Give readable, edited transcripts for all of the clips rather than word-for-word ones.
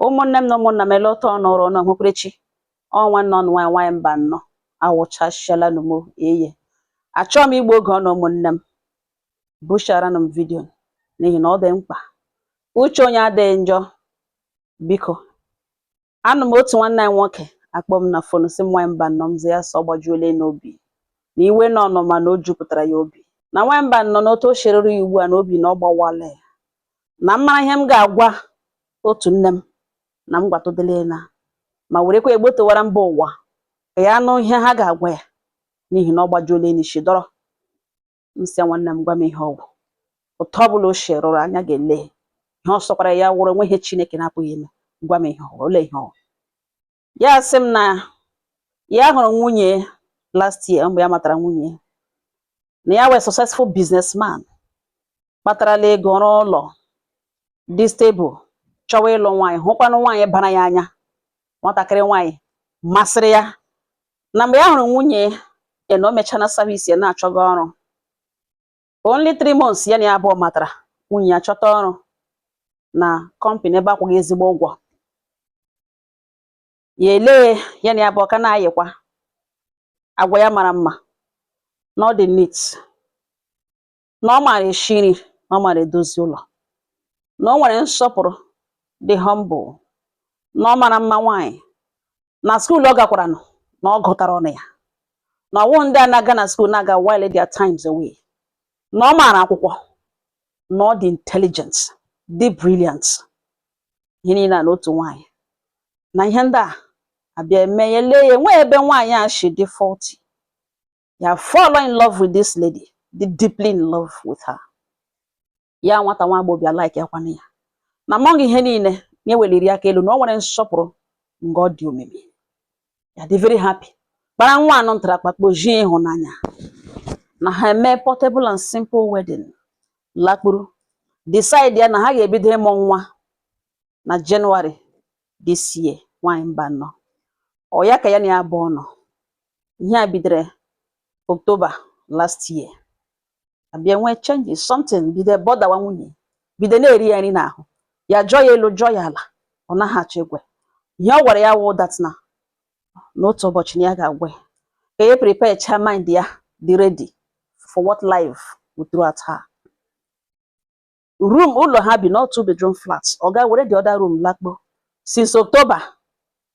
ụmụnne m na ụmụnna m ele ụtọ nọrọ n'ọhụkwerechi ọnwa nọ nwaanyị mba nnọọ awụchasịala m eye achọọ m igbo oge ọnụ ụmụnne m bushara m vidio n'ihi na ọ dị mkpa uche onye adịghị njọ biko anụ m otu nwanne anyị nwoke akpọ m na fon si nwaanyị mba nnọọ mzi ya sọ gbajuola n'obi na iwe nọ nọ ma na o jupụtara ya obi na nwaanyị mba nnọọ n'otu o sherere ya ugbu a na obi na ọ gbawala ya na mmara ihe m ga-agwa otu nne m na m gwatodele na ma werekwa egbotowara mba ụwa ka ya anụ ihe ha ga-agwa ya n'ihi na ọ gbajuola n'isi dọrọ nsị nwanne m gwa m ihe ọgwụ ụtọ ọbụla o sherụrụ anya ga-ele ihe ọ sọkwara ya wụrụ onwe ihe Chineke na-apụghị ime gwa m ihe ọgwụ ole ihe ọgwụ ya sị m na ya hụrụ nwunye last year mgbe ya matara nwunye na ya wee successful businessman kpatarala ego ọrụ ụlọ dị stable chọwa ịlụ nwaanyị hụkwanụ nwaanyị bara ya anya nwatakịrị nwaanyị masịrị ya na mgbe ya hụrụ nwunye ya na o mechana service ya na-achọga ọrụ only 3 months ya na ya abụọ matara nwunye ya chọta ọrụ na company ebe akwụghị ezigbo ụgwọ ya ele ya na ya abụọ ka na-ayịkwa agwa ya mara mma na ọ dị neat na ọ maara esi nri na ọ maara edozi ụlọ na o nwere nsọpụrụ dị humble na ọ mara mma nwaanyị na skuul ọ gakwara na ọ gụtara ọnụ ya na ọwụ ndị a na-aga na skuul na-aga while their times away na ọ maara akwụkwọ na ọ dị intelligent dị brilliant ihe niile na otu nwaanyị na ihe ndị a abịa eme ya lee ya nwee ebe nwaanyị a shi dị faulty ya fall in love with this lady dị deeply in love with her ya nwata nwa agbọghọ bịa like ya kwana ya na among ihe niile ya weliri aka elu na ọ nwere nsọpụrụ nga ọ dị omimi ya dị very happy gbara nwa anọ ntara kpakpo ji ịhụnanya na ha eme portable and simple wedding lakpuru decide ya na ha ga-ebido ịmụ nwa na January this year nwaanyị mba nnọọ ọ ya ka ya na ya abụọ nọ ihe a bidoro October last year abịa nwee changes something bido bọdawa nwunye bido na-eri ya nri n'ahụ ya jọọ ya elu jọọ ya ala ọ naghị achọ egwe ihe ọ gwara ya wụ that na n'otu ụbọchị na ya ga-agwa ya ka ya prepare cha mind ya dị ready for what life will throw at her. Room ụlọ ha bi not 2 bedroom flat ọ ga were the other room lakpo since October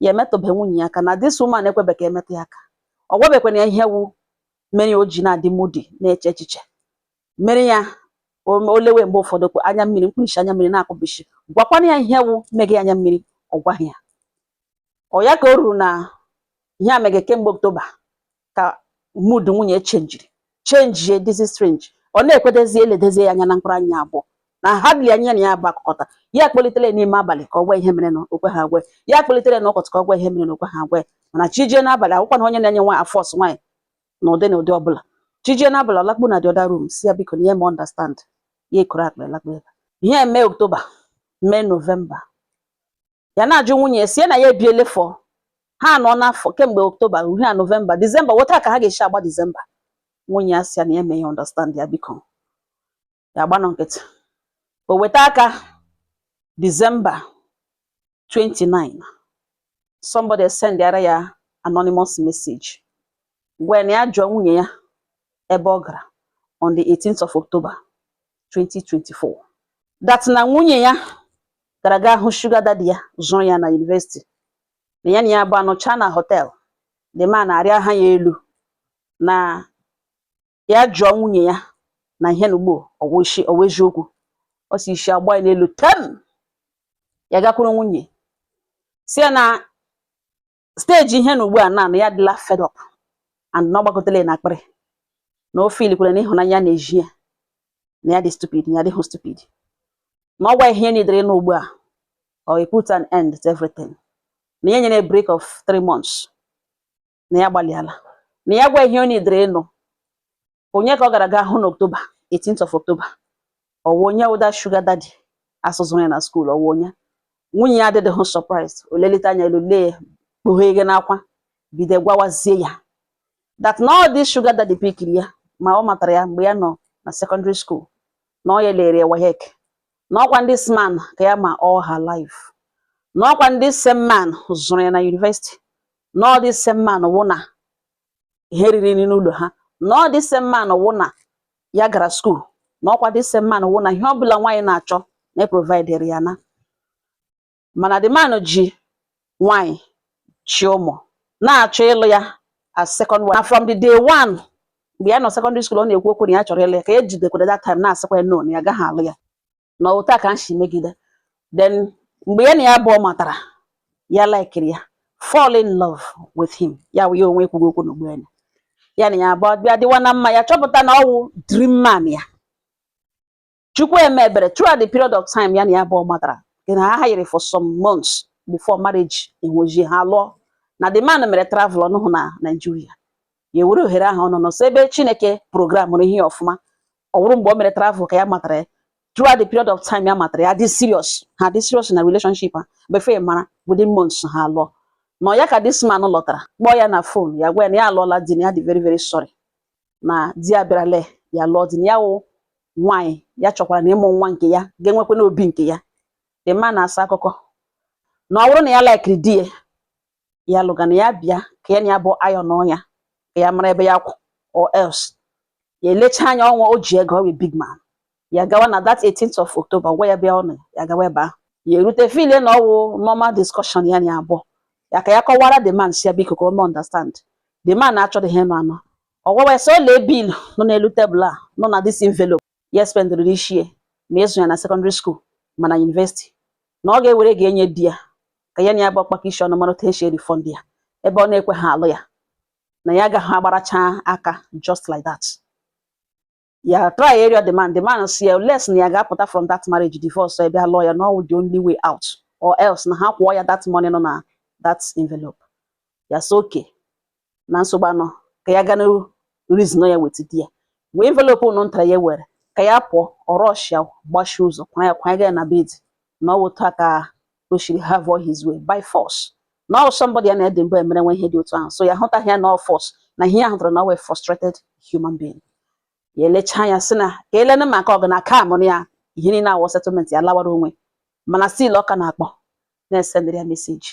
ya emetụbe nwunye ya aka na this woman ekwebe ka emetụ ya aka ọ gwabekwana ya ihe wu mere o ji na-adị moody na-eche echiche mere ya olewe mgbe ụfọdụ anya mmiri mkpụrịsị anya mmiri na-akụbishi gwakwana ya ihe wu mege anya mmiri ọ gwaghị ya ọ ya ka o ruru na ihe a mege kemgbe October ka mood nwunye change this is strange ọ na-ekwedezi eledezie ya anya na mkpụrụ anya abụọ na hardly anya na ya bụ akụkọta ya kpolitere n'ime abalị ka ọ gwa ihe mere na okwe ha agwa ya kpolitere na ụkọtụ ka ọ gwa ihe mere na okwe ha agwa mana chijie n'abalị akwụkwa na onye na-enye nwaanyị afọs nwaanyị na ụdị ọbụla chijie n'abalị ọlakpu na the other room si ya biko na ihe ma understand ya ekuru akpa lakpu ebe ihe eme October mee November ya na-ajụ nwunye sie na ya ebiele fọ ha nọ n'afọ kemgbe October ruo na November December weta ka ha ga-esi agba December nwunye ya si ya na ya eme ya understand ya biko ya gbanọ nkịtị o weta aka December 29 somebody send ya anonymous message when ya jụọ nwunye ya ebe ọ gara on the 18th of October 2024 that na nwunye ya gara ga hụ sugar daddy ya zụrụ ya na university na ya na ya bụ anọcha na hotel the man arịa aha ya elu na ya jụọ nwunye ya na ihe n'ugbo oweji okwu ọ si isi agba n'elu tem ya gakwuru nwunye si ya na stage ihe n'ugbo a na ya dịla fed up and na ọgbakọtele na akpịrị na o feel kwere na ịhụnanya na-eji ya na ya dị stupid na ya dịghị stupid na ọgwa ihe niile n'ugbo a or put an end to everything na ya nyere break of 3 months na ya gbalịala na ya gwa ihe niile nọ onye ka ọ gara ga hụ n'October 18th of October ọwụ onye ụda sugar daddy asụzụ ya na school ọwụ onye nwunye ya adịghị surprise olelita anya elu lee kpughe ige n'akwa bido gwawazie ya that na all this sugar daddy pikiri ya ma ọ matara ya mgbe ya nọ na secondary school na ọ ya lere WAEC na ọkwa this man ka ya ma all her life No kwa this same man zụrụ ya na university. No this same man wụ na ihe riri n'ụlọ ha. No this same man wụ na ya gara school. No kwa this same man wụ na ihe ọbụla nwaanyị na-achọ na provide ya na. Mana the man ji nwaanyị chi ụmụ na-achọ ịlụ ya as second wife. Na from the day one mgbe ya nọ secondary school ọ na-ekwu okwu na ya chọrọ ịlụ ya ka e jidekwara that time na-asịkwa no na ya agaghị alụ ya na ụta ka nshi megide. Then mgbe ya na ya abụọ matara ya likiri ya fall in love with him ya wụ ya onwe kwugo okwu n'ugbo ya na ya abụọ bịa dịwa na mma ya chọpụta na ọ wụ dream man ya. Chukwu emebere throughout the period of time ya na ya abụọ matara na ha yiri for some months before marriage enweji ha lụọ na the man mere travel ọnụhụ na Nigeria ya were ohere ahụ ọ nọ nọsọ ebe Chineke programụrụ ihe ọfụma ọ wụrụ mgbe o mere travel ka ya matara ya. Throughout the period of time ya matara ya dị serious na relationship ha before mara within months ha lụọ na ya ka this man lọtara kpọọ ya na phone ya gwa ya na ya alụọla di na ya dị very very sorry na di ya bịarale ya lụọ di na ya wụ nwaanyị ya chọkwara na ịmụ nwa nke ya ga-enwekwa n'obi nke ya. The man na-asa akụkọ na ọ bụrụ na ya likiri di ya lụga na ya bịa ka ya na ya bụ ayọ n'ọnya ka ya mara ebe ya kwụ or else ya elecha anya ọnwa o ji ego ọ wee big man ya gawa na that 18th of October gwa ya bịa ọnụ ya gawa ebe ahụ ya erute file na ọ wụ normal discussion ya na ya abụọ ya ka ya kọwara the man si ya biko ka ọ understand. The man na-achọ ihe nọ anọ ọ gwawa so lee bill nọ n'elu tebụl a nọ na this envelope ya spendrị ishie ma ịzụ ya na secondary school ma na university na ọ ga-ewere ga-enye di ya ka ya na ya bụ ọkpaka isi ọnụ mara otu esi refund ya ebe ọ na-ekwe ha alụ ya na ya agaghị agbaracha aka just like that. Ya try area the man si ya less na ya ga-apụta from that marriage divorce ebe alụọ ya no the only way out or else na ha kwụọ ya that money nọ na that envelope. Ya so okay na nsogbu anọ ka ya gana reason ya weta di ya wee envelope unu ntara ya were ka ya pụọ ọ rush ya gbashi ụzọ kwa ya na bed na ọ wụta ka o shiri have all his way by force. Now somebody na ede mbụ emere nwe ihe dị otu ahụ so ya hụtaghị ya na force na ihe ahụ tụrụ na we frustrated human being. Ya elecha ya sị na ka elene maka ọgụ na ka amụrụ ya ihe niile awọ settlement ya lawara onwe mana still ọka na-akpọ na-esendịrị ya meseji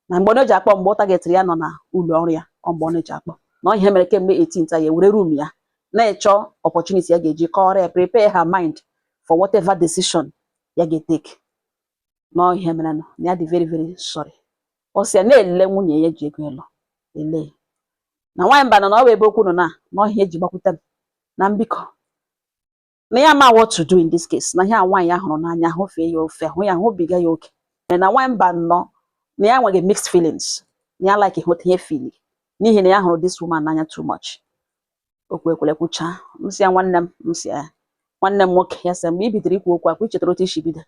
na mgbe ọ ji akpọ mgbe ọ targetịrị ya nọ na ụlọ ọrụ ya ọ mgbe ọ na-eji akpọ na ihe mere kemgbe 18th ya were room ya na-echọ opportunity ya ga-eji kọrọ ya prepare her mind for whatever decision ya ga-etake. No ihe mere na ya dị very very sorry. Ọ sị ya na-elele nwunye ya ji ego elu ele na nwaanyị mba na ọ wee ebe okwu nọ na ihe eji gbakwute m na mbiko na ya ma what to do in this case na ihe nwaanyị ya hụrụ n'anya hụfee ya ofe hụ ya hụbiga ya oke na nwaanyị mba nọ na ya nweghị mixed feelings na ya like hụta ihe feeling n'ihi na ya hụrụ this woman n'anya too much. Okwu ekwele kwucha m sị ya nwanne m nwoke ya sị mgbe i bidoro ikwu okwu akwa ichetara otu isi bido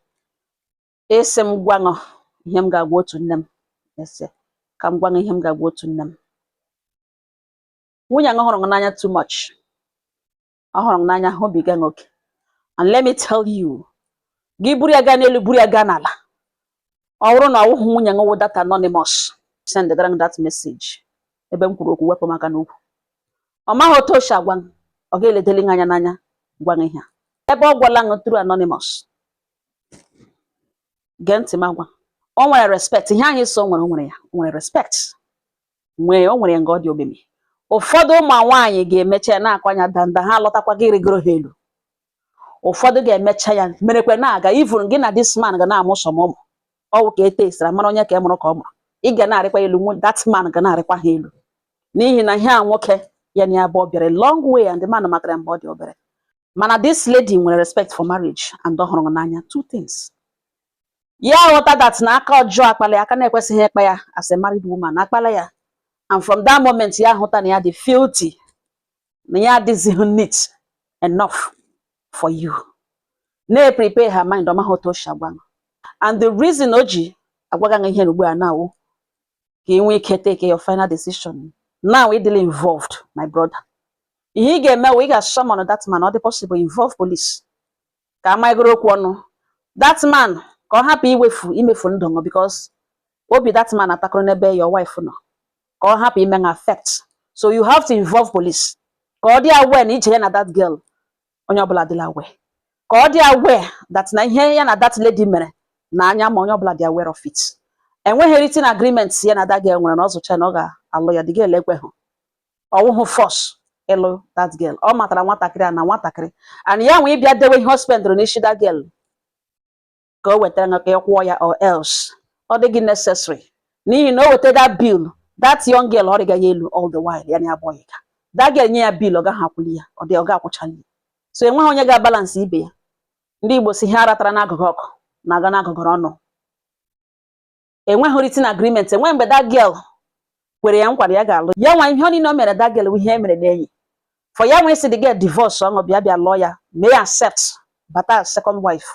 esi m gwanụ ihe m ga-agwa otu nne m ese ka m gwanụ ihe m ga-agwa otu nne m. Nwunye ahụ hụrụ n'anya too much ọ hụrụ n'anya hụbiga oke and let me tell you gị buru ya gaa n'elu buru ya gaa n'ala ọ bụrụ na ọ wụghị nwunye nwewo that anonymous send that message ebe m kwuru okwu wepụ maka n'okwu ọ maghị otu o si agwa ọ ga-eledeli anya n'anya gwa ihe ebe ọ gwala ṅụ through anonymous gee ntị m agwa o nwere respect ihe anyị so nwere o nwere respect o nwere nga ọ dị obeme. Ụfọdụ ụmụ nwaanyị ga-emecha ya na-akwanya danda ha lọtakwa gị rigoro ha elu ụfọdụ ga-emecha ya merekwe na-aga even gị na this man ga na-amụ sọmụmụ ọwụ ka etesara mara onye ka e mụrụ ka ọ mụrụ ị ga na-arịkwa elu that man ga na-arịkwa ha elu n'ihi na ihe a nwoke ya na ya bụ bịara long way and the man matara mgbe ọ dị obere mana this lady nwere respect for marriage and ọ hụrụ n'anya two things. Ya ghọta that na aka ọjọọ akpala ya aka na-ekwesịghị ịkpa ya as a married woman akpala ya and from that moment ya hụta na ya dị filthy na ya adịghị neat enough for you na-prepare her mind ọma otu o si agwa and the reason o ji agwaga ihe ugbu a na-awụ ka ị nwee ike take your final decision now ị dịla involved my brother. Ihe ị ga-eme wụ ị ga-summon that man ọ dị possible involve police ka amagoro okwu ọnụ that man ka ọ hapụ imefu ndụ ṅụ because obi that man atakọrọ n'ebe your wife nọ ka ọ hapụ ime affect so you have to involve police ka ọ dị aware na ije ya na that girl onye ọbụla dịla aware ka ọ dị aware that na ihe ya na that lady mere na anya ma onye ọbụla dị aware of it enweghị written agreement ya na that girl nwere na ọ zụcha na ọ ga-alụ ya. The girl ekweghị. Ọwụhụ force ịlụ that girl. Ọ matara nwatakịrị a na nwatakịrị and ya nwe ịbịa dewe ihe hospital n'isi that girl ka o wetara nga ka ya kwụọ ya or else ọ dịghị necessary n'ihi na o weta that bill that young girl ọ dịga ya elu all the while ya na ya bọghị ka that girl nye ya bill ọ gaghị akwụli ya ọ ga-akwụchali so enweghị onye ga-balance ibe ya. Ndị Igbo si ha aratara n'agụgụ ọkụ na-aga n'agụgụrụ ọnụ. Enweghị written agreement. Enwe mgbe that girl kwere ya nkwa ya ga-alụ ya nwa ihe ọ niile o mere that girl ihe mere n'enyi for ya nwee si the girl divorce ọṅụ bịa lụọ ya may accept bata second wife.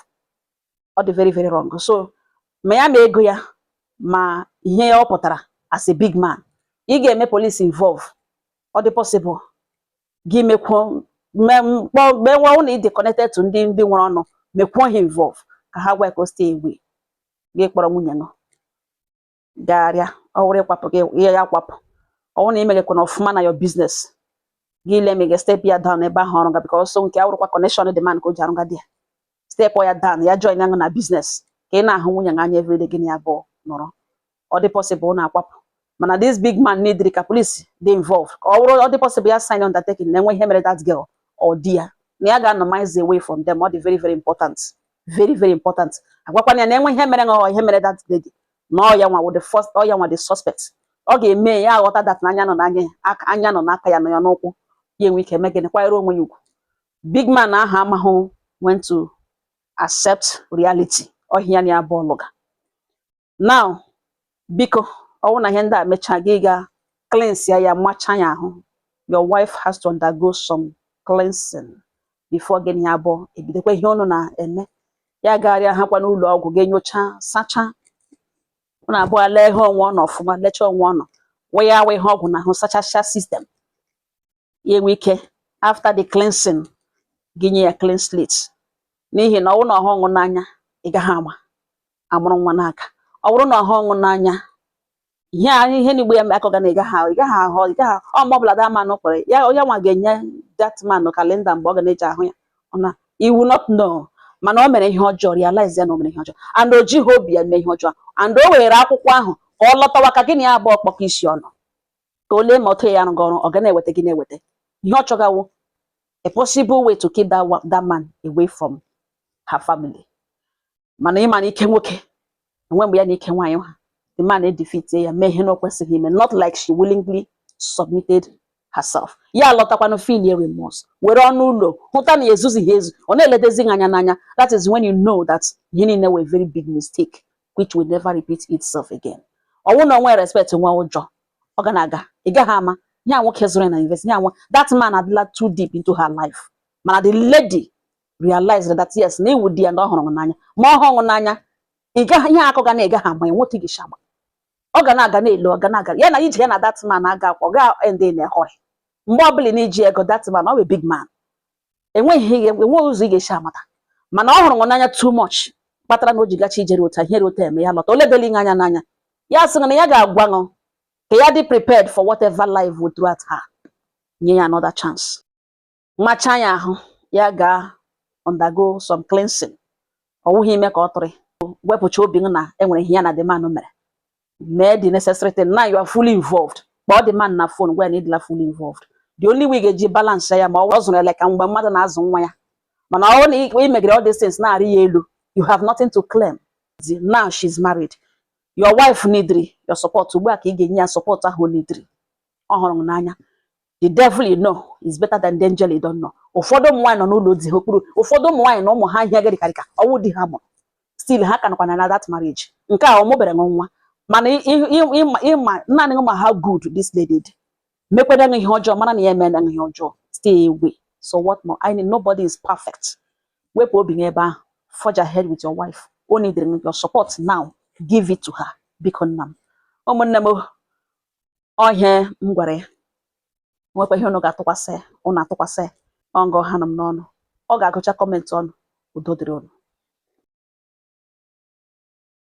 Ọ dị very very wrong. So ma ya ma ego ya ma ihe ya ọ pụtara as a big man ị ga-eme police involve. Ọ dị possible gị mekwuo mgbe na ị dị connected to ndị nwere ọnụ mekwuo ha involve ka ha gwa ka o stay away. Gị kpọrọ nwunye nọ garịa ọ wụrụ ịkwapụ gị ihe ya kwapụ ọwụ na imegekwana ọfụma na your business gị let me step ya down ebe ahụ ọrụ ga because so nke awụrụkwa connection dị man ka o ji arụga dị ya step ya down ya join na business ka ị na-ahụ nwunye anya everyday gị na abụọ nọrọ. Ọ dị possible na akwapụ mana this big man need ka police dey involved. Ọ wụrụ ọ dị possible ya sign undertaking na enwe ihe mere that girl or di ya na ya ga-anọmize away from them. Ọ dị very very important, very very important. Agwakwana ya na enwe ihe mere ọ ihe mere that lady no ya nwa the first ọ ya nwa the suspect. Ọ ga-eme ya aghọta that anya nọ n'anya anya nọ n'aka ya nọ ya n'ụkwụ ya enwe ike megene kwanyere onwe ya ugwu. Big man ahụ amahụ went to accept reality ọhịa na ya bụ ọlụga. Now biko ọwụ na ihe ndị a mechaa gị ga cleanse ya macha ya ahụ. Your wife has to undergo some cleansing before gị ya bụ ebidokwa ihe ọnụ na-eme ya garịa ha kwa n'ụlọ ọgwụ ga-enyocha sacha ụnụ abụọ lee ihe onwe ọnụ ọfụma lecha onwe ọnụ wee ya ihe ọgwụ na ahụ sachasha system ya enwe ike after the cleansing gị nye ya clean slate n'ihi na ọwụ na ọhụụ n'anya ị gaghị amụrụ nwa n'aka. Ọ bụrụ na ọhụụ n'anya ihe n'igbo ya akọga na ị gaghị ọ mọbụla that man kwere ya onye nwa ga-enye that man kalenda mgbe ọ ga na-eji ahụ ya na you will not know mana o mere ihe ọjọọ realize ya na o mere ihe ọjọọ and o jighị obi ya mee ihe ọjọọ and o were akwụkwọ ahụ ka ọ lọtawa ka gị na ya abụọ kpọkọ isi ọnụ ka o lee ma otu ya rụga ọrụ ọ ga na-eweta gị na-eweta ihe ọ chọgawo a possible way to keep that man away from her family. Mana ịma na ike nwoke enwe mgbe ya na ike nwaanyị ha the man defeat ya mee ihe na o kwesịghị ime not like she willingly submitted herself. Ya lọtakwanụ feel remorse were ọnụ ụlọ hụta na ezuzighị ezu ọ na-eledezi anya n'anya. That is when you know that ihe niile were a very big mistake which will never repeat itself again. Ọwụ na onwe respect nwa ụjọ ọ ga na-aga ị gaghị ama ya nwoke zụrụ na invest ya nwa that man adịla too deep into her life mana the lady realized that yes na iwu di ya na ọ hụrụ n'anya ma ọ hụrụ n'anya ị gaghị ihe akọ ga na ị gaghị ama ya nwoke gị shagba ọ ga na-aga na-ele ọ ga na-aga ya na iji ya na that man aga akwa ọ ga end in a hurry. Mgbe ọbụla na-eji ego that man ọ bụ big man enweghị ụzọ ị ga-esi amata mana ọ hụrụ n'anya too much kpatara na o ji gacha ijere ụta ihe rute eme ya lọta oledoli anya n'anya ya sị na ya ga-agwa ṅụ ka ya dị prepared for whatever life will throw at her. Nye ya another chance macha ya ahụ ya ga undergo some cleansing. Ọ wụghị ime ka ọ tụrụ wepụcha obi na enwere ihe ya na the man mere mee the necessary thing. Now you are fully involved kpọọ the man na phone gwa ya na ịdịla fully involved. The only way ga-eji balance ya ma ọ zụrụ ele ka mgbe mmadụ na-azụ nwa ya mana ọ na ị megere all these things na-arị ya elu you have nothing to claim. Now she's married. Your wife needri your support ugbu a ka ị ga-enye ya support ahụ needri. Ọ hụrụ n'anya the devil you know is better than the angel you don't know. Ụfọdụ ụmụ nwaanyị nọ n'ụlọ di ha okpuru ụfọdụ ụmụ nwaanyị na ụmụ ha ihe gịrịkarịka ọwụ di ha mụrụ still ha ka nakwana na that marriage nke a ọ mụbere nwa mana ịma naanị ma how good this lady did mekweda ihe ọjọọ mana na ya eme na ihe ọjọọ stay away. So what more? I mean nobody is perfect. Wepụ obi gị ebe ahụ forge ahead with your wife. O needed your support now. Give it to her. Biko nna m ụmụnne m ọhịa m gwara ya nwekwa ihe unu ga-atụkwasị unu atụkwasị ọngọ ha nọ m n'ọnụ ọ ga-agụcha kọmentị ọnụ udo dịrị unu.